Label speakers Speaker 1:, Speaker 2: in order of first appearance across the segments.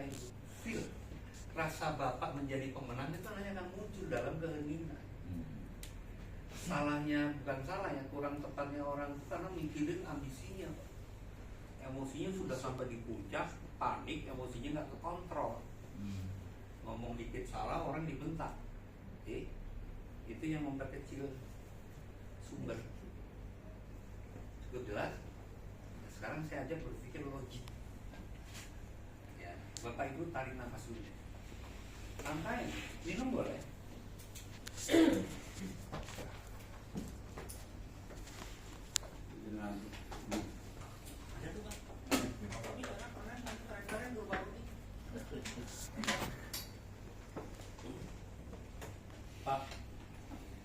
Speaker 1: Bapak Ibu, feel rasa Bapak menjadi pemenang itu hanya akan muncul dalam keheningan. Salahnya bukan salah ya, kurang tepatnya orang itu karena mikirin ambisinya, Pak. Emosinya sudah sampai di puncak, panik, emosinya nggak terkontrol. Ngomong dikit salah orang dibentak. Itu yang memperkecil sumber. Cukup jelas? Nah, sekarang saya ajak berpikir logik. Ya, Bapak Ibu tarik nafas dulu. Santai, minum boleh. Ada tuh Pak. Kalian dua baru nih. Pak,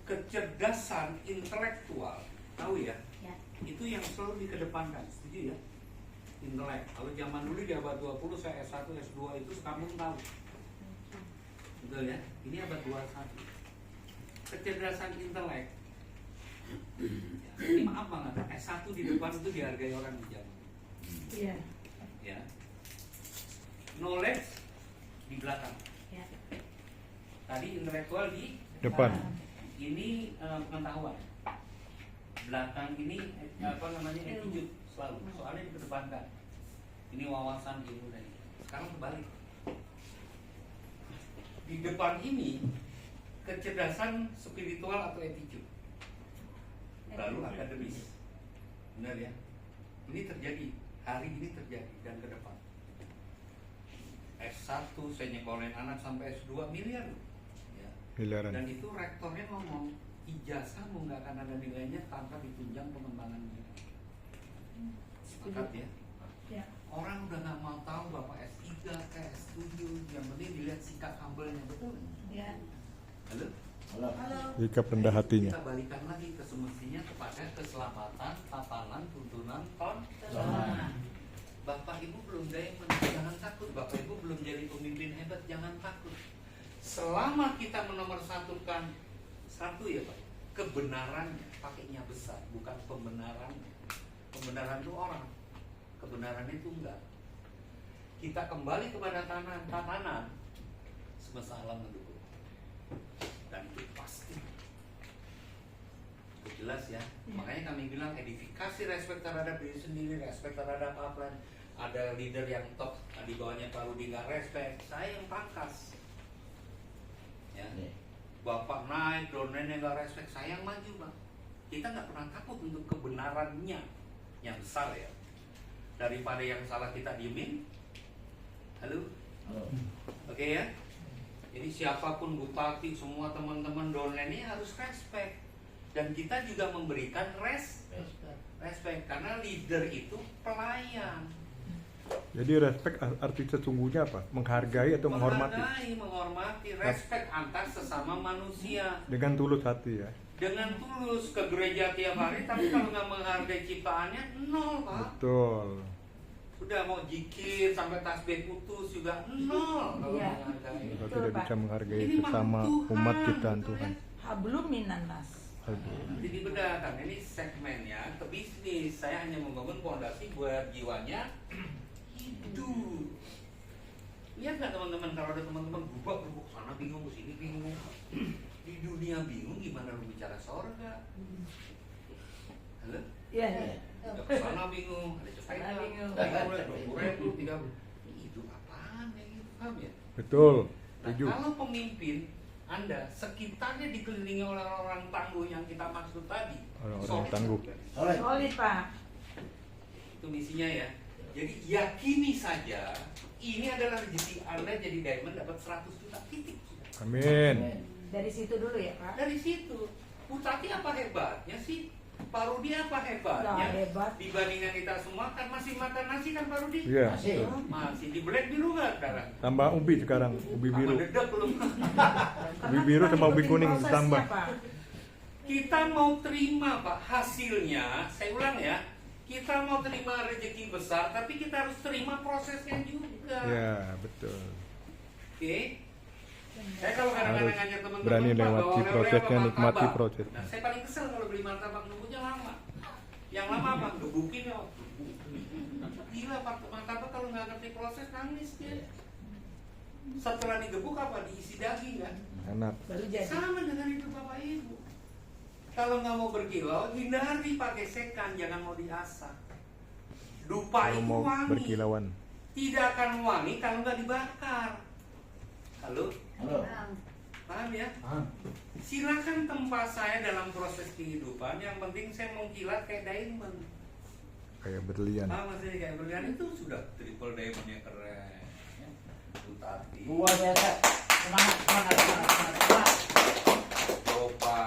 Speaker 1: kecerdasan intelektual, tahu ya?
Speaker 2: Ya.
Speaker 1: Itu yang selalu dikedepankan, setuju ya? Intelek. Kalau zaman dulu di abad 20 saya S1, S2 itu kamu tahu. Betul ya? Ini abad 21. Kecerdasan intelek. Ini maaf banget, S1 di depan itu dihargai orang di zaman.
Speaker 2: Iya.
Speaker 1: Ya. Knowledge di belakang.
Speaker 2: Ya.
Speaker 1: Tadi intelektual di
Speaker 3: Depan.
Speaker 1: Ini pengetahuan. Belakang ini attitude selalu. Soalnya dikedepankan. Ini wawasan ilmu dan ini. Sekarang kebalik. Di depan ini kecerdasan spiritual atau attitude. Lalu akademis. Benar ya? Ini terjadi. Hari ini terjadi dan ke depan. S1 saya nyekolin anak sampai S2 miliar. Ya.
Speaker 3: Miliaran.
Speaker 1: Dan itu rektornya ngomong ijazahmu nggak akan ada nilainya tanpa ditunjang pengembangannya. Sepakat ya?
Speaker 2: Ya.
Speaker 1: Orang udah nggak mau tahu Bapak S3, S7, yang penting dilihat sikap humble-nya, betul?
Speaker 2: Ya.
Speaker 1: Halo?
Speaker 2: Halo.
Speaker 3: Sikap rendah hatinya.
Speaker 1: Kita balikan lagi ke semestinya kepada keselamatan, tatanan, tuntunan,
Speaker 2: Selamat.
Speaker 1: Bapak Ibu belum diamond, jangan takut. Bapak Ibu belum jadi pemimpin hebat, jangan takut. Selama kita menomorsatukan satu ya Pak, kebenarannya, pakainya besar, bukan pembenarannya. Pembenaran itu orang, kebenaran itu enggak. Kita kembali kepada tatanan, semesta alam mendukung. Dan itu pasti. Itu jelas ya. Makanya kami bilang edifikasi, respect terhadap diri sendiri, respect terhadap apa. Ada leader yang top, di bawahnya Pak Rudi nggak respect, saya yang pangkas. Ya. Bapak naik, donennya nggak respect, saya yang maju Pak. Kita nggak pernah takut untuk kebenarannya yang besar ya. Daripada yang salah kita diemin. Halo? Oke ya? Jadi siapapun bupati, semua teman-teman donen ini harus respect. Dan kita juga memberikan respect. Karena leader itu pelayan.
Speaker 3: Jadi respect arti sesungguhnya apa? Menghargai atau menghormati?
Speaker 1: Menghormati, respect antar sesama manusia.
Speaker 3: Dengan tulus hati ya.
Speaker 1: Dengan tulus ke gereja tiap hari, tapi kalau nggak menghargai ciptaannya, nol Pak.
Speaker 3: Betul.
Speaker 1: Sudah mau jikir sampai tasbih putus juga nol kalau
Speaker 2: Iya.
Speaker 1: menghargai.
Speaker 3: Kalau
Speaker 2: Betul,
Speaker 3: tidak
Speaker 2: Pak.
Speaker 3: bisa menghargai
Speaker 1: Ini
Speaker 3: sesama
Speaker 1: makhluk Tuhan,
Speaker 3: umat ciptaan
Speaker 1: betul
Speaker 3: Tuhan.
Speaker 1: ya?
Speaker 2: Hablum minan nas.
Speaker 3: Aduh.
Speaker 1: Jadi bedakan, ini segmennya ke bisnis. Saya hanya membangun fondasi buat jiwanya hidup. Lihat nggak teman-teman, kalau ada teman-teman berubah sana bingung, kesini bingung. Di dunia bingung, gimana lu bicara sorga? Halo?
Speaker 2: Iya.
Speaker 1: Udah kesana bingung, ada cepetnya,
Speaker 2: Sana bingung.
Speaker 1: 20.000, 30. Ini hidup apaan ya gitu, paham ya?
Speaker 3: Betul.
Speaker 1: Nah,
Speaker 3: Setuju.
Speaker 1: kalau pemimpin Anda sekitarnya dikelilingi oleh orang tangguh yang kita maksud tadi,
Speaker 3: Orang-orang
Speaker 1: solid
Speaker 3: tangguh.
Speaker 1: juga.
Speaker 2: Solid Pak.
Speaker 1: Itu misinya ya. Jadi yakini saja ini adalah rezeki Anda jadi diamond dapat 100 juta titik.
Speaker 3: Amin.
Speaker 2: Dari situ dulu ya Pak.
Speaker 1: Dari situ, Butati apa hebatnya sih? Pak Rudi apa hebatnya?
Speaker 2: Nggak hebat.
Speaker 1: Dibandingkan kita semua kan masih makan nasi kan Pak Rudi?
Speaker 3: Iya.
Speaker 1: Masih di black biru nggak sekarang?
Speaker 3: Tambah ubi sekarang, ubi biru.
Speaker 1: Sama dedek belum.
Speaker 3: Ubi biru sama ubi kuning
Speaker 2: Prosesnya,
Speaker 3: ditambah.
Speaker 2: Pak.
Speaker 1: Kita mau terima Pak hasilnya, saya ulang ya, kita mau terima rezeki besar, tapi kita harus terima prosesnya juga.
Speaker 3: Ya, betul.
Speaker 1: Oke? Saya kalau kadang-kadang
Speaker 3: Harus
Speaker 1: ngajak teman-teman
Speaker 3: berani
Speaker 1: Pak, bawa
Speaker 3: lewati
Speaker 1: oleh-oleh
Speaker 3: prosesnya,
Speaker 1: apa,
Speaker 3: nikmati
Speaker 1: martabak.
Speaker 3: prosesnya.
Speaker 1: Nah, saya paling kesel kalau beli martabak nunggunya lama. Yang lama apa? Gebukin ya. Gila Pak, martabak kalau nggak ngerti proses nangis dia. Setelah digebuk apa? Diisi daging kan?
Speaker 3: Anak.
Speaker 2: Baru jadi.
Speaker 1: Sama dengan hidup Bapak Ibu. Kalau nggak mau berkilau, hindari pakai sekan, jangan mau diasah. Dupa
Speaker 3: Kalau
Speaker 1: itu
Speaker 3: mau
Speaker 1: wangi.
Speaker 3: berkilauan.
Speaker 1: Tidak akan wangi kalau nggak dibakar. Halo?
Speaker 4: Halo.
Speaker 1: Paham ya?
Speaker 4: Paham.
Speaker 1: Silakan tempat saya dalam proses kehidupan. Yang penting saya mau kilat kayak diamond.
Speaker 3: Kayak berlian.
Speaker 1: Maksudnya kayak berlian itu sudah triple diamondnya keren. Butati.
Speaker 4: Buat ya, Kak. Semangat, semangat, semangat, semangat.
Speaker 1: Coba.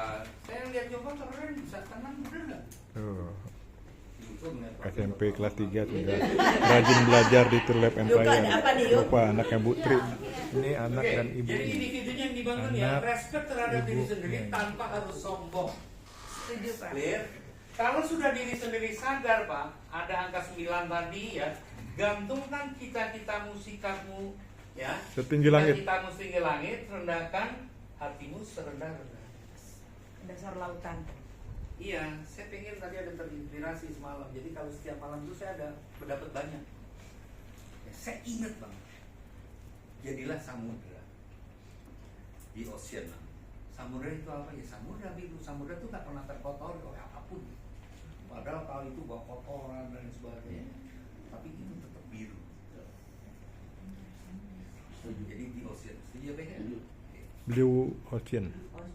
Speaker 1: Saya lihat coba keren, bisa tenang bener nggak?
Speaker 3: Tuh.
Speaker 1: YouTube ngeliat
Speaker 3: SMP
Speaker 1: profil
Speaker 3: kelas
Speaker 1: Bapak.
Speaker 3: 3 sudah rajin belajar di Tour Lab Empire.
Speaker 2: ada apa nih, Yuk?
Speaker 3: Lupa anaknya Bu Tri. Ini anak
Speaker 1: Oke,
Speaker 3: dan ibu.
Speaker 1: jadi individunya yang dibangun ya,
Speaker 3: Anak,
Speaker 1: respect terhadap diri
Speaker 3: ibu,
Speaker 1: sendiri
Speaker 3: ya.
Speaker 1: tanpa harus sombong.
Speaker 2: Setuju Pak.
Speaker 1: Clear? Kalau sudah diri sendiri sadar Pak, ada angka 9 tadi ya, gantungkan cita-citamu, sikapmu ya.
Speaker 3: Setinggi langit.
Speaker 1: Cita-citamu setinggi langit, rendahkan hatimu serendah-rendah.
Speaker 2: Dasar lautan.
Speaker 1: Iya, saya pengen tadi ada terinspirasi semalam. Jadi kalau setiap malam itu saya ada mendapat banyak. Ya, saya ingat Bang. Jadilah samudra di ocean. Samudra itu apa ya? Samudra biru. Samudra itu nggak pernah terkotori oleh apapun. Padahal kalau itu bawa kotoran dan sebagainya, tapi itu tetap biru. Jadi di ocean. Setuju apa ya?
Speaker 3: Blue Ocean.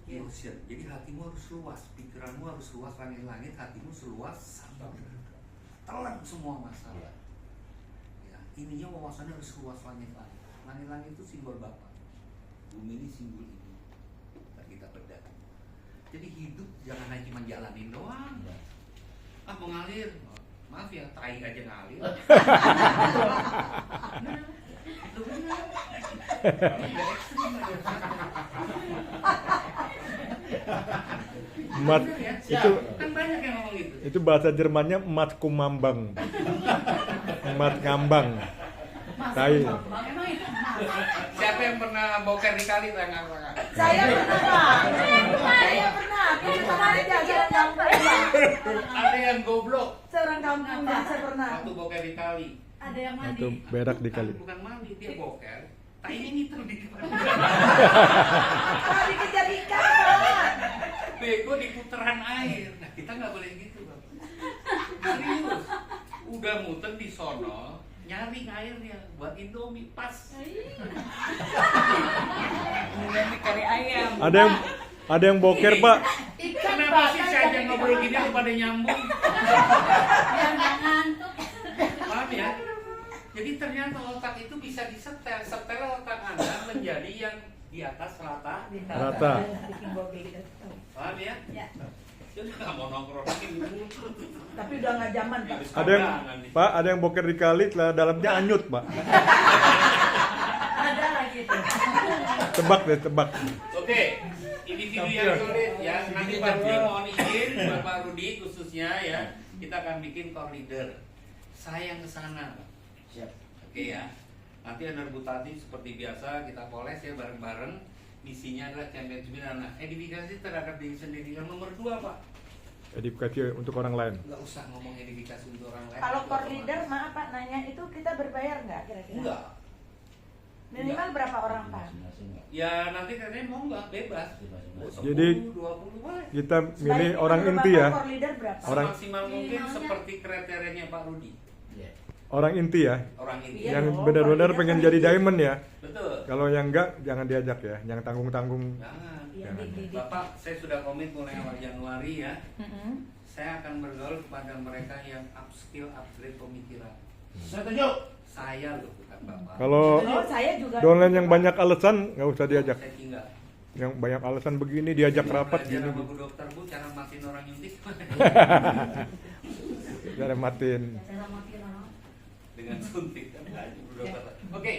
Speaker 1: Di ocean. Jadi hatimu harus luas, pikiranmu harus luas, langit-langit, hatimu seluas samudra. Telan semua masalah. Ya, ininya wawasannya harus luas langit-langit. Langit-langit itu simbol Bapa. Bumi ini simbol Ibu. Dan kita bedah. Jadi hidup jangan hanya cuma jalanin doang. Ah mengalir, maaf ya, tai aja ngalir. Itu benar. Nggak ekstrim aja.
Speaker 3: Mat
Speaker 1: Bener ya?
Speaker 3: itu
Speaker 1: Kan banyak yang ngomong gitu.
Speaker 3: itu bahasa Jermannya mat kumambang. Mat ngambang. Tai.
Speaker 2: Emang itu
Speaker 1: Siapa yang pernah boker di kali tengah-tengah?
Speaker 2: saya pernah Pak. Saya pernah. Kita kemarin jalan kampung Pak.
Speaker 1: Ada yang goblok
Speaker 2: Seorang kampung Pak, saya pernah.
Speaker 1: waktu boker di kali.
Speaker 2: Ada yang
Speaker 3: Itu berak di kali.
Speaker 1: Bukan mandi, dia boker. Tainya ngitel di depan.
Speaker 2: Pak dikejar ikan Pak.
Speaker 1: Bego di putaran air. Nah kita nggak boleh gitu Bang. Serius. Udah muter di sono, nyari airnya buat Indomie pas.
Speaker 2: Kari ayam.
Speaker 3: Ada yang boker, Pak.
Speaker 2: Ikan
Speaker 1: Kenapa
Speaker 2: Pak.
Speaker 1: sih saya aja ngobrol gini lu pada nyambung?
Speaker 2: Yang ngantuk.
Speaker 1: Paham ya? Jadi ternyata otak itu bisa disetel. Setel otak Anda menjadi yang di atas rata.
Speaker 3: Rata.
Speaker 2: Bikin boge gitu.
Speaker 1: Paham ya?
Speaker 2: Ya.
Speaker 1: Jadi nggak mau nongkrong lagi.
Speaker 2: Tapi udah nggak zaman Pak.
Speaker 3: Ada yang Pak, ada yang boker di kali, lah dalamnya anyut, Pak.
Speaker 2: Ada lagi tuh.
Speaker 3: Tebak deh, tebak.
Speaker 1: Oke, individu yang solid ya. Nanti Pak Rudi mohon izin buat Pak Rudi khususnya ya. Kita akan bikin core leader. Saya yang kesana, Pak.
Speaker 4: Siap.
Speaker 1: Oke ya. Nanti ada Butati seperti biasa kita poles ya bareng-bareng. Misinya adalah championship anak. Edifikasi terhadap diri sendiri. Yang nomor 2 Pak.
Speaker 3: Edukasi untuk orang lain.
Speaker 1: Nggak usah ngomong edifikasi untuk orang lain.
Speaker 2: Kalau
Speaker 1: Itu
Speaker 2: core
Speaker 1: otomatis.
Speaker 2: leader maaf Pak nanya itu kita berbayar nggak kira-kira?
Speaker 1: Enggak.
Speaker 2: Minimal berapa orang Pak?
Speaker 1: Ya nanti katanya mau nggak bebas. Mau 10,
Speaker 3: Jadi,
Speaker 1: 20 boleh.
Speaker 3: Kita milih
Speaker 2: Sebaiknya
Speaker 3: orang
Speaker 2: kalau
Speaker 3: inti
Speaker 2: Bapak
Speaker 3: ya.
Speaker 2: Core leader berapa?
Speaker 3: Orang-
Speaker 1: Maksimal mungkin seperti kriterianya Pak Rudi.
Speaker 3: Orang inti ya.
Speaker 1: Orang inti.
Speaker 2: Iya
Speaker 3: Yang
Speaker 2: dong,
Speaker 3: benar-benar
Speaker 2: core
Speaker 3: pengen
Speaker 2: leader
Speaker 3: jadi
Speaker 2: kan
Speaker 3: diamond ya.
Speaker 1: Betul.
Speaker 3: Kalau yang enggak jangan diajak ya. Yang tanggung-tanggung.
Speaker 1: Jangan.
Speaker 2: Iya,
Speaker 3: Jangan.
Speaker 2: di-
Speaker 1: Bapak, saya sudah komit mulai awal Januari ya.
Speaker 2: Mm-mm.
Speaker 1: Saya akan bergaul kepada mereka yang upskill, upgrade pemikiran.
Speaker 4: Setuju.
Speaker 1: Saya loh, bukan Bapak.
Speaker 3: Kalau
Speaker 2: Oh saya juga.
Speaker 3: downline yang banyak alasan nggak usah diajak.
Speaker 1: Saya tinggal.
Speaker 3: Yang banyak alasan begini diajak rapat
Speaker 1: Belajar
Speaker 3: gini.
Speaker 1: sama Bu Dokter Bu, cara matiin orang nyuntik.
Speaker 3: Cara matiin.
Speaker 1: Dengan suntik kan aja Bu Dokter. Oke,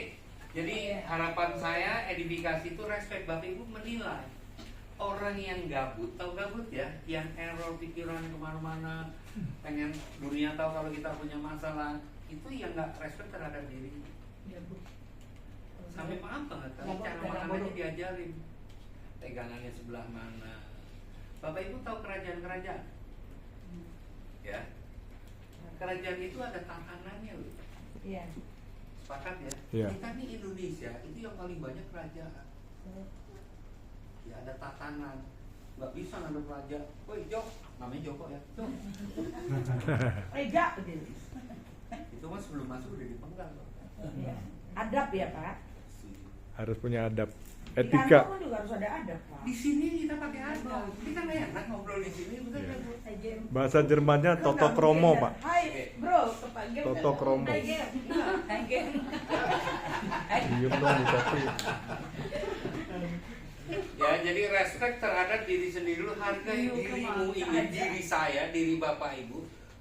Speaker 1: jadi harapan saya edifikasi itu respect Bapak Ibu menilai orang yang gabut, tahu gabut ya, yang error pikiran kemana-mana, pengen dunia tahu kalau kita punya masalah, itu yang nggak respect terhadap diri.
Speaker 2: Ya, Bu.
Speaker 1: Sampai maaf banget kan,
Speaker 2: Gabut,
Speaker 1: cara
Speaker 2: gabut.
Speaker 1: makan aja diajarin, pegangannya sebelah mana. Bapak Ibu tahu kerajaan-kerajaan, ya, kerajaan itu ada tahanannya loh.
Speaker 2: Iya.
Speaker 1: Sepakat ya?
Speaker 3: Iya.
Speaker 1: Kita nih Indonesia Inggris ya, itu yang paling banyak kerajaan. Ya ada tatanan, nggak bisa ngadep raja. Woi Jok, namanya Joko ya. Jok.
Speaker 2: Reja betul.
Speaker 1: Itu mas sebelum masuk udah dipenggal.
Speaker 2: Iya. Adab ya Pak.
Speaker 3: Harus punya adab,
Speaker 2: Di
Speaker 3: etika.
Speaker 2: kantor pun juga harus ada adab Pak.
Speaker 1: Di sini kita pakai adab. Kita nggak enak ngobrol di sini, betul
Speaker 3: Iya.
Speaker 1: nggak Bu?
Speaker 3: Bahasa Jermannya
Speaker 2: Kan
Speaker 3: Toto
Speaker 2: nggak
Speaker 3: Kromo,
Speaker 2: mungkin
Speaker 3: Pak.
Speaker 2: ya. Hai bro, Pak Gem.
Speaker 3: Toto Kromo.
Speaker 2: Hai Gem. Hai Gem.
Speaker 3: Diem dong di kopi.
Speaker 1: Ya, jadi respect terhadap diri sendiri dulu, hargai dirimu, ini diri saya, diri Bapak Ibu.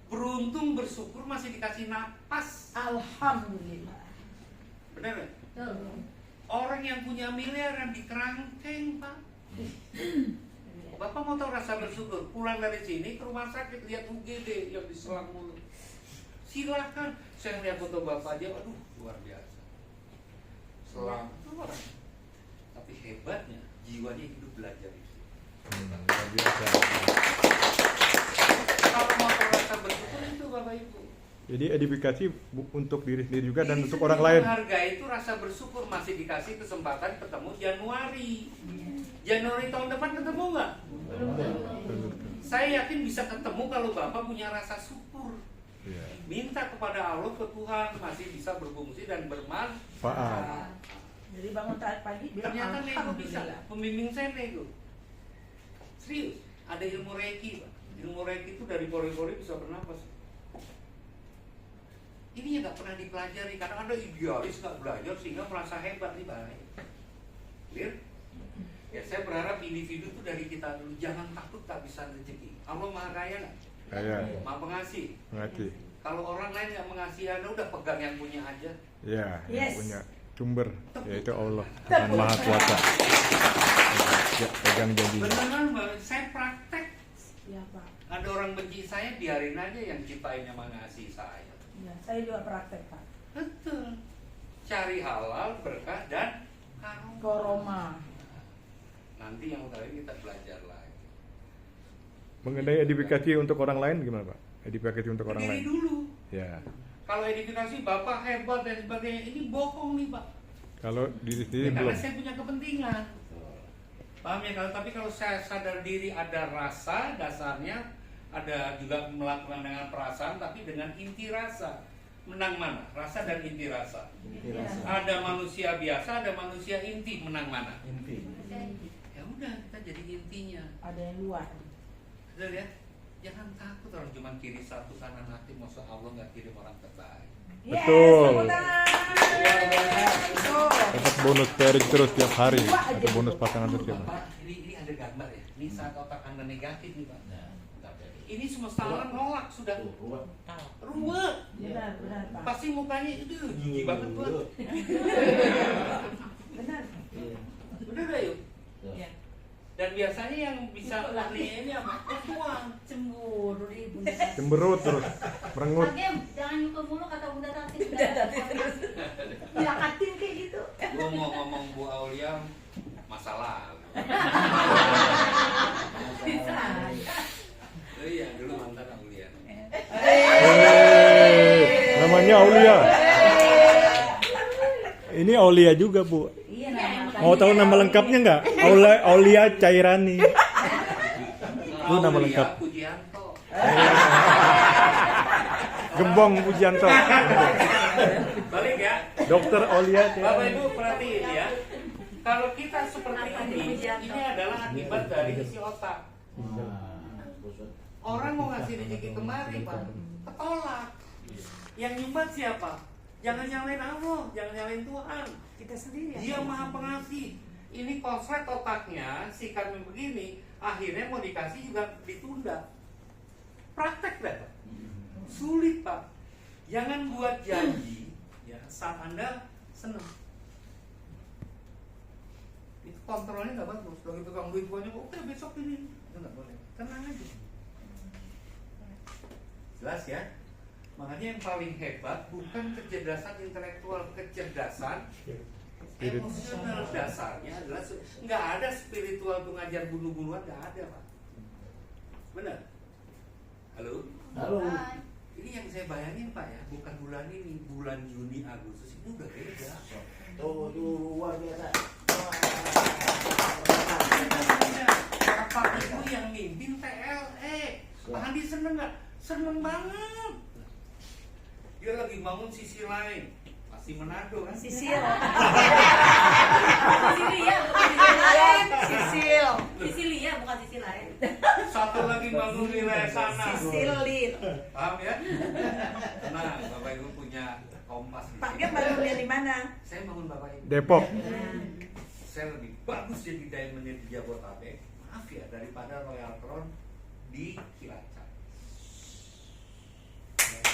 Speaker 1: Beruntung, bersyukur masih dikasih napas.
Speaker 2: Alhamdulillah.
Speaker 1: Benar nggak? Orang yang punya miliaran di kerangkeng, Pak. Bapak mau tahu rasa bersyukur? Pulang dari sini ke rumah sakit, lihat UGD yang diselang mulut. Silakan, saya lihat foto Bapak aja, aduh luar biasa. Selang itu orang. Tapi hebatnya, jiwanya hidup belajar itu.
Speaker 3: Luar biasa.
Speaker 1: Kalau mau tahu rasa bersyukur itu Bapak Ibu.
Speaker 3: Jadi edifikasi untuk diri sendiri juga dan
Speaker 1: Diri
Speaker 3: untuk
Speaker 1: sendiri
Speaker 3: orang lain.
Speaker 1: menghargai itu rasa bersyukur, masih dikasih kesempatan ketemu Januari. Januari tahun depan ketemu nggak? Saya yakin bisa ketemu kalau Bapak punya rasa syukur.
Speaker 3: Iya.
Speaker 1: Minta kepada Allah, ke Tuhan, masih bisa berfungsi dan bermanfaat.
Speaker 2: Jadi bangun pagi bilang
Speaker 1: Ternyata nego bisa.
Speaker 2: alhamdulillah.
Speaker 1: Pembimbing saya nego. Serius, ada ilmu Reiki, Pak. Ilmu Reiki itu dari pori-pori bisa bernapas. Ini yang nggak pernah dipelajari karena Anda idealis nggak belajar sehingga merasa hebat nih Pak. Clear? Ya saya berharap individu itu dari kita dulu, jangan takut tak bisa rezeki. Allah maha kaya nggak?
Speaker 3: Kaya,
Speaker 1: Maha pengasih.
Speaker 3: mengerti.
Speaker 1: Kalau orang lain nggak mengasihi Anda, udah pegang yang punya aja.
Speaker 3: Ya, yang
Speaker 2: Yes.
Speaker 3: punya sumber yaitu Allah Tuhan Maha Kuasa. Ya, pegang janjinya.
Speaker 1: Beneran Mbak, saya praktek.
Speaker 2: Iya Pak.
Speaker 1: Ada orang benci saya, biarin aja yang ciptain yang mengasihi saya.
Speaker 2: Iya, saya juga praktek Pak.
Speaker 1: Betul. Cari halal, berkah dan karomah.
Speaker 2: Koroma.
Speaker 1: Nanti yang lain kita belajar lagi.
Speaker 3: Mengenai edifikasi untuk orang lain gimana Pak? Edifikasi untuk orang
Speaker 1: Diri
Speaker 3: lain.
Speaker 1: dulu.
Speaker 3: Ya.
Speaker 1: Kalau edifikasi Bapak hebat dan sebagainya, ini bohong nih Pak.
Speaker 3: Kalau diri sendiri
Speaker 1: Ya, karena
Speaker 3: belum.
Speaker 1: saya punya kepentingan. Paham ya? Tapi kalau saya sadar diri ada rasa dasarnya, ada juga melakukan dengan perasaan, tapi dengan inti rasa. Menang mana? Rasa dan inti rasa. Ada manusia biasa, ada manusia inti. Menang mana? Ya udah, kita jadi intinya.
Speaker 2: Ada yang luar.
Speaker 1: Betul ya? Jangan takut orang cuma kiri satu kanan hati, masa Allah nggak kirim orang terbaik.
Speaker 2: Yes,
Speaker 3: Betul.
Speaker 2: tepuk tangan. Betul.
Speaker 3: Dapat bonus pairing terus tiap hari atau bonus pasangan terus tiap hari.
Speaker 1: Bapak, ini ada gambar ya. Ini saat otak Anda negatif nih Pak. Ini semesta alam nolak sudah. Ruwet.
Speaker 2: Benar, benar Pak.
Speaker 1: Pasti mukanya itu gigi banget Pak.
Speaker 2: Benar.
Speaker 1: Bener gak yuk?
Speaker 2: Iya.
Speaker 1: Dan biasanya yang bisa ahlinya ini apa? Uang.
Speaker 2: Cemburu di bunda.
Speaker 3: Cemberut terus, merengut.
Speaker 5: Pak Gem, jangan nyukur mulu kata Bunda Tati.
Speaker 2: Udah tadi terus. Dilakatin kayak gitu.
Speaker 1: Gue mau ngomong Bu Aulia masalah.
Speaker 2: Bisa.
Speaker 1: Oh iya, dulu mantan Aulia.
Speaker 3: Namanya Aulia. Ini Aulia juga Bu.
Speaker 2: Iya nama.
Speaker 3: Mau tahu nama lengkapnya nggak? Aulia Cairani. Itu nama
Speaker 1: Aulia
Speaker 3: lengkap.
Speaker 1: Pujianto.
Speaker 3: Gembong Pujianto.
Speaker 1: Balik ya.
Speaker 3: Dokter Aulia
Speaker 1: Bapak
Speaker 3: Cairani.
Speaker 1: Ibu perhatiin ya. Kalau kita seperti ini adalah akibat dari isi otak. Orang mau ngasih rezeki kemari Pak, ketolak. Yang nyumbat siapa? Jangan nyalain Allah, jangan nyalain Tuhan.
Speaker 2: Kita sendiri ya.
Speaker 1: Dia maha pengasih. Ini konslet otaknya, sikapnya begini, akhirnya mau dikasih juga ditunda. Praktek dah Pak. Sulit Pak. Jangan buat janji ya, saat Anda senang. Itu kontrolnya nggak bagus. Kalau tukang duit banyak, oke besok ini. Itu nggak boleh. Tenang aja. Jelas ya? Makanya yang paling hebat bukan kecerdasan intelektual, kecerdasan emosional dasarnya adalah nggak ada spiritual tuh ngajar bunuh-bunuhan, nggak ada Pak. Benar? Halo?
Speaker 4: Halo.
Speaker 1: Ini yang saya bayangin Pak ya, bukan bulan ini, bulan Juni Agustus itu udah beda.
Speaker 4: Tuh, luar biasa.
Speaker 1: Bapak Ibu yang mimpin PLE. Pak Andi seneng nggak? Seneng banget. Dia lagi bangun sisi lain. Masih Manado kan?
Speaker 2: Sisil.
Speaker 5: Sisilia,
Speaker 2: Sisil.
Speaker 5: Sisilia bukan sisi lain.
Speaker 1: Satu lagi bangun wilayah sana.
Speaker 2: Sisilin.
Speaker 1: Paham ya? Nah, Bapak Ibu punya kompas. di
Speaker 2: Pak
Speaker 1: sini.
Speaker 2: Gem baru lihat di mana?
Speaker 1: Saya bangun Bapak Ibu.
Speaker 3: Depok.
Speaker 1: Saya lebih bagus jadi diamondnya di Jabodetabek. Maaf ya, daripada Royal Crown di Cilacap.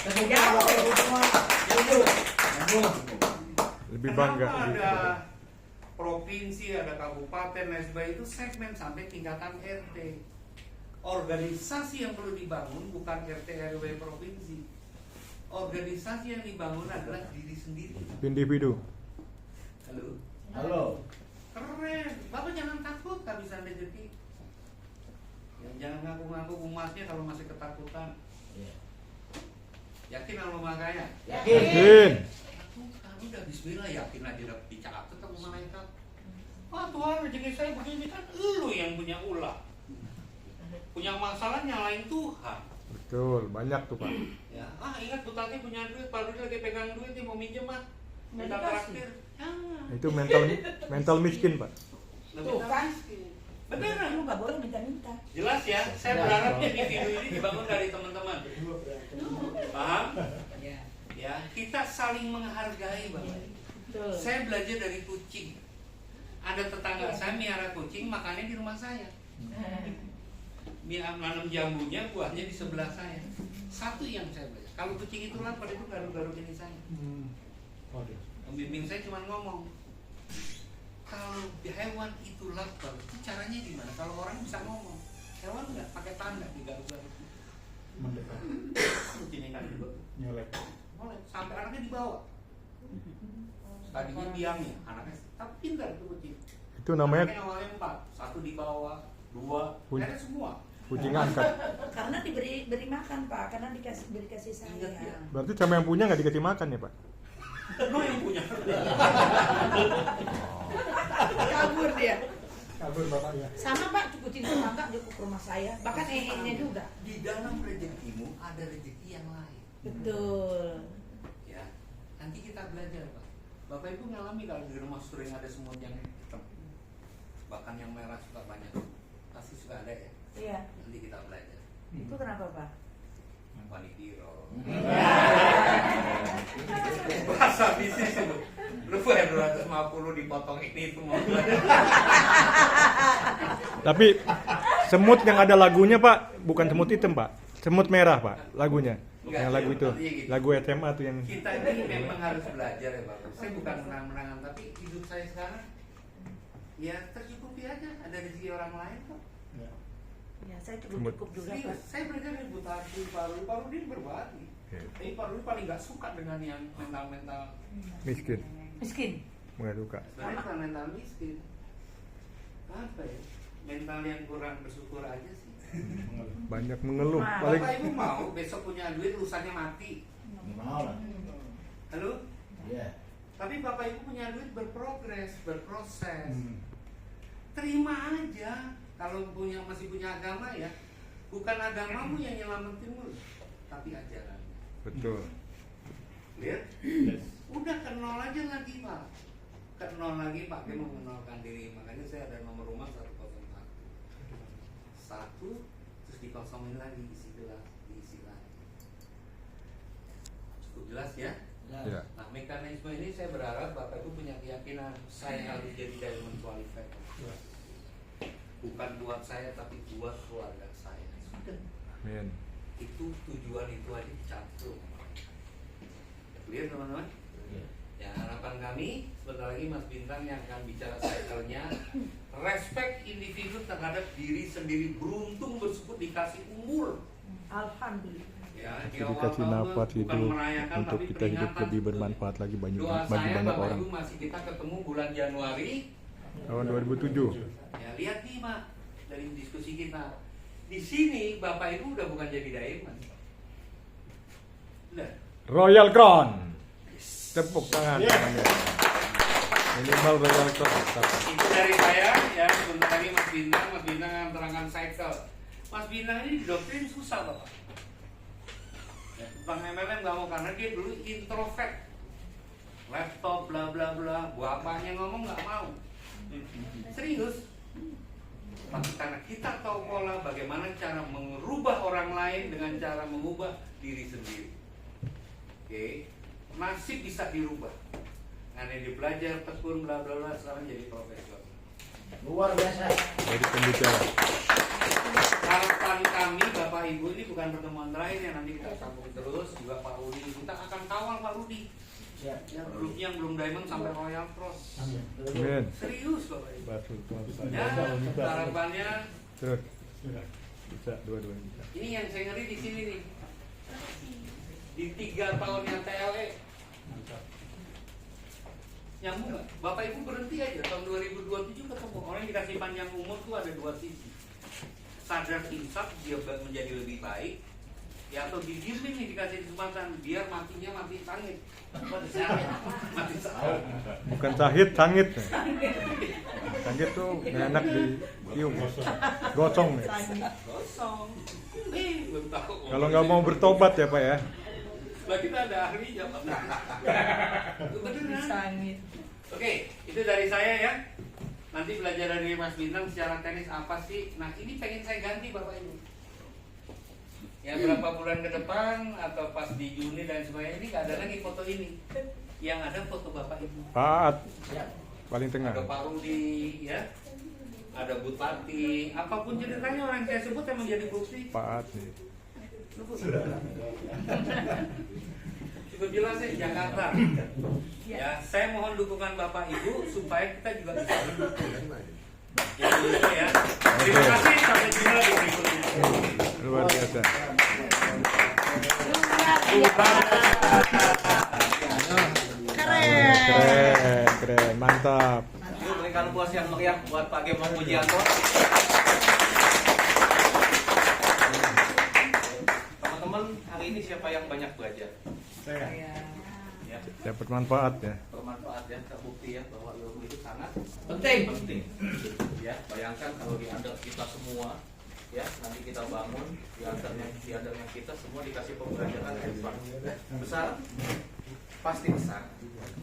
Speaker 4: Jauh.
Speaker 3: Lebih bangga
Speaker 1: Kenapa
Speaker 3: gitu.
Speaker 1: ada provinsi, ada kabupaten, dan sebagainya, itu segmen sampai tingkatan RT. Organisasi yang perlu dibangun bukan RT RW provinsi. Organisasi yang dibangun adalah diri sendiri.
Speaker 3: Individu.
Speaker 1: Halo,
Speaker 4: Halo.
Speaker 1: keren. Bapak jangan takut kehabisan rezeki. Jangan ngaku-ngaku umatnya kalau masih ketakutan. Yakin sama makanya?
Speaker 3: Yakin.
Speaker 1: Kamu udah bismillah, yakin aja udah dicatat sama malaikat. Ah Tuhan, rezeki saya begini kan lu yang punya ulah. Punya masalah nyalain Tuhan.
Speaker 3: Betul, banyak tuh Pak.
Speaker 1: Ya, ingat Bu Tati punya duit, Pak Rudi lagi pegang duit dia mau minjem mah. Minta traktir. Jangan.
Speaker 3: Itu mental miskin Pak.
Speaker 2: Tuh kan.
Speaker 1: Beneran.
Speaker 2: Lu nggak boleh minta-minta.
Speaker 1: Jelas ya, saya berharap individu ini dibangun dari teman-teman. Paham? Ya, kita saling menghargai, Bapak.
Speaker 2: Betul.
Speaker 1: Saya belajar dari kucing. Ada tetangga saya miara kucing, makannya di rumah saya. Nanam jambunya, buahnya di sebelah saya. Satu yang saya belajar. Kalau kucing itu lapar, itu garuk-garuk ini saya. Pembimbing saya cuma ngomong, kalau hewan itu lapar, itu caranya gimana? Kalau orang bisa ngomong, hewan nggak pakai tanda digaruk-garuk. Kucing kan juga.
Speaker 3: Nyolek.
Speaker 1: Boleh, sampai anaknya dibawa. Tadinya biangnya, anaknya tapi pintar itu kucing.
Speaker 3: Itu namanya
Speaker 1: Anaknya awalnya 4, 1 dibawa, 2, akhirnya semua.
Speaker 3: kucing angkat.
Speaker 2: Karena beri makan Pak, karena beri kasih sayang.
Speaker 1: Ingat ya.
Speaker 3: Berarti sama yang punya nggak dikasih makan ya Pak?
Speaker 1: Lo yang punya.
Speaker 2: Kabur dia.
Speaker 3: Kabur bapaknya.
Speaker 2: Sama Pak, kucing tetangga dia ke rumah saya, bahkan nya juga.
Speaker 1: Di dalam rezekimu ada rezeki yang lain.
Speaker 2: Betul.
Speaker 1: Ya, nanti kita belajar Pak. Bapak Ibu ngalami kalau di rumah sering ada semut yang hitam, bahkan yang merah suka banyak, pasti suka ada ya.
Speaker 2: Iya.
Speaker 1: Nanti kita belajar.
Speaker 2: Itu kenapa Pak?
Speaker 1: Panitiro. Bahasa bisnis itu. Lu bayar 250 dipotong ini itu mau belajar.
Speaker 3: Tapi semut yang ada lagunya Pak, bukan semut hitam Pak, semut merah Pak lagunya.
Speaker 1: Enggak,
Speaker 3: Yang lagu itu,
Speaker 1: artinya gitu.
Speaker 3: lagu SMA tuh yang
Speaker 1: Kita ini memang harus belajar ya Bapak. Saya bukan menang-menangan, tapi hidup saya sekarang ya tercukupi aja. Ada rezeki orang lain kok.
Speaker 2: Ya, saya cukup juga
Speaker 1: Serius,
Speaker 2: Pak.
Speaker 1: saya belajar dari Bu Tati, Pak Rudi berbagi. Tapi Pak Rudi paling nggak suka dengan yang mental-mental.
Speaker 3: miskin,
Speaker 2: Miskin.
Speaker 3: nggak suka.
Speaker 1: Sebenarnya bukan mental miskin. Apa ya? Mental yang kurang bersyukur aja sih.
Speaker 3: Banyak mengeluh.
Speaker 2: Nah,
Speaker 3: Paling
Speaker 1: Bapak Ibu mau besok punya duit lusanya mati.
Speaker 4: Mau lah.
Speaker 1: Halo?
Speaker 4: Iya.
Speaker 1: Tapi Bapak Ibu punya duit berproses. Terima aja. Kalau masih punya agama ya, bukan agamamu yang nyelamatin lu, tapi ajaran.
Speaker 3: betul.
Speaker 1: Lihat? Udah ke nol aja lagi Pak. Ke nol lagi Pak, dia mau menolkan diri. Makanya saya ada nomor rumah 101. 1 terus dikosongin lagi, diisi lagi. Cukup jelas ya?
Speaker 3: Ya.
Speaker 1: Nah, mekanisme ini saya berharap Bapak Ibu punya keyakinan saya harus jadi diamond qualified. Bukan buat saya tapi buat keluarga saya. Sudah.
Speaker 3: Amin.
Speaker 1: Itu tujuan itu aja dicantum. Lihat teman-teman. Ya, harapan kami sebentar lagi Mas Bintang yang akan bicara cycle-nya. Respect individu terhadap diri sendiri, beruntung bersyukur dikasih umur.
Speaker 2: Alhamdulillah.
Speaker 1: Ya, di
Speaker 3: Kita
Speaker 1: awal
Speaker 3: dikasih
Speaker 1: tahun
Speaker 3: nafas
Speaker 1: bukan
Speaker 3: itu
Speaker 1: merayakan,
Speaker 3: untuk
Speaker 1: tapi
Speaker 3: kita hidup
Speaker 1: peringatan
Speaker 3: lebih
Speaker 1: sebetulnya.
Speaker 3: bermanfaat lagi bagi
Speaker 1: Doa
Speaker 3: banyak
Speaker 1: saya
Speaker 3: orang.
Speaker 1: Bapak Ibu masih kita ketemu bulan Januari.
Speaker 3: Tahun 2007.
Speaker 1: Ya, lihat nih Mak, dari diskusi kita. Di sini Bapak Ibu udah bukan jadi diamond. Nah,
Speaker 3: Royal Crown. Tepuk tangan.
Speaker 4: Ya.
Speaker 3: tangannya. Minimal royal cross.
Speaker 1: Itu dari saya ya. Sebentar lagi Mas Bintang akan terangkan cycle. Mas Bintang ini didoktrin susah Bapak. Ya, Bang MLM nggak mau karena dia dulu introvert. Laptop bla bla bla, bapaknya ngomong nggak mau. Serius. Tapi karena kita tahu pola bagaimana cara merubah orang lain dengan cara mengubah diri sendiri. Oke, nasib bisa dirubah. Karena dia belajar, tekun, bla bla bla, sekarang jadi profesor.
Speaker 4: Luar biasa.
Speaker 3: Jadi pembicara.
Speaker 1: Harapan kami Bapak Ibu ini bukan pertemuan terakhir yang nanti kita sambung terus. Juga Pak Rudi, kita akan kawal Pak Rudi.
Speaker 4: Siap.
Speaker 1: Yang grupnya yang belum diamond sampai Royal Cross.
Speaker 3: Amin.
Speaker 1: Serius Bapak Ibu.
Speaker 3: Batu
Speaker 1: Ya, harapannya
Speaker 3: terus bisa dua-duanya.
Speaker 1: ini yang saya ngeri di sini nih. Di 3 tahunnya TLE nyambung nggak? Bapak Ibu berhenti aja tahun 2027 ketemu orang yang dikasih panjang umur tuh ada 2 sisi. Sadar insaf dia menjadi lebih baik, ya atau didiemin nih dikasih kesempatan biar matinya mati sangit. Mati sangit.
Speaker 3: Bukan sahid, sangit. Sangit tuh nggak enak di cium. Gosong nih.
Speaker 2: Kosong.
Speaker 1: Belum tahu.
Speaker 3: Kalau nggak mau bertobat ya Pak ya.
Speaker 1: Lah kita ada ahlinya Pak. Beneran.
Speaker 2: Sangit.
Speaker 1: Oke, itu dari saya ya. Nanti belajar dari Mas Bintang secara teknis apa sih. Nah ini pengen saya ganti Bapak Ibu. Ya berapa bulan ke depan atau pas di Juni dan sebagainya ini nggak ada lagi foto ini. Yang ada foto Bapak Ibu.
Speaker 3: Paat paling tengah.
Speaker 1: Ada Pak Rudi ya. Ada Bupati, apapun ceritanya orang yang saya sebut yang menjadi bukti.
Speaker 3: Paat nih.
Speaker 1: Cukup jelas ya Jakarta. Ya, saya mohon dukungan Bapak Ibu supaya kita juga bisa mendukung. Jadi ya. Terima kasih sampai jumpa di berikutnya.
Speaker 3: Luar biasa.
Speaker 2: Keren.
Speaker 3: Keren, mantap.
Speaker 6: Yuk berikan puas yang meriah buat Pak Gemong Pujianto. Teman-teman, hari ini siapa yang banyak belajar?
Speaker 2: Saya.
Speaker 6: Ya,
Speaker 3: Dapat manfaat ya.
Speaker 6: bermanfaat ya, terbukti ya bahwa ilmu itu sangat
Speaker 1: Penting.
Speaker 6: penting. Ya, bayangkan kalau di under kita semua, ya nanti kita bangun di undernya kita semua dikasih pembelajaran advance besar, pasti besar.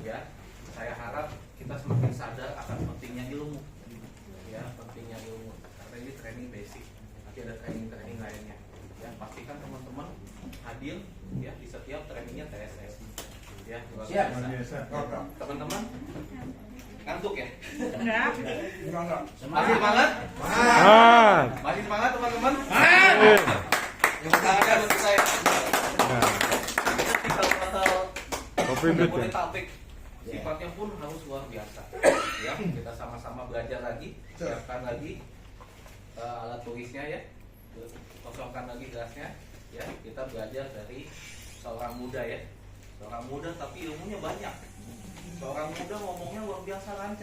Speaker 6: Ya, saya harap kita semakin sadar akan pentingnya ilmu. Ya, pentingnya ilmu. Karena ini training basic. Nanti ada training lainnya. Ya, pastikan teman-teman hadir ya di setiap trainingnya TSS. Ya, luar
Speaker 4: Siap.
Speaker 6: biasa. Teman-teman, ngantuk ya?
Speaker 2: Enggak.
Speaker 6: Masih semangat?
Speaker 3: Ah.
Speaker 6: Masih semangat teman-teman?
Speaker 3: Eh.
Speaker 6: Yang tangannya untuk saya.
Speaker 3: Nah,
Speaker 6: Kalau pasal
Speaker 3: kopi beat ya.
Speaker 6: Jabodetabek, sifatnya pun harus luar biasa. Ya, kita sama-sama belajar lagi, siapkan lagi alat tulisnya ya, kosongkan lagi gelasnya. Ya, kita belajar dari seorang muda ya, seorang muda tapi ilmunya banyak. Seorang muda ngomongnya luar biasa lancar.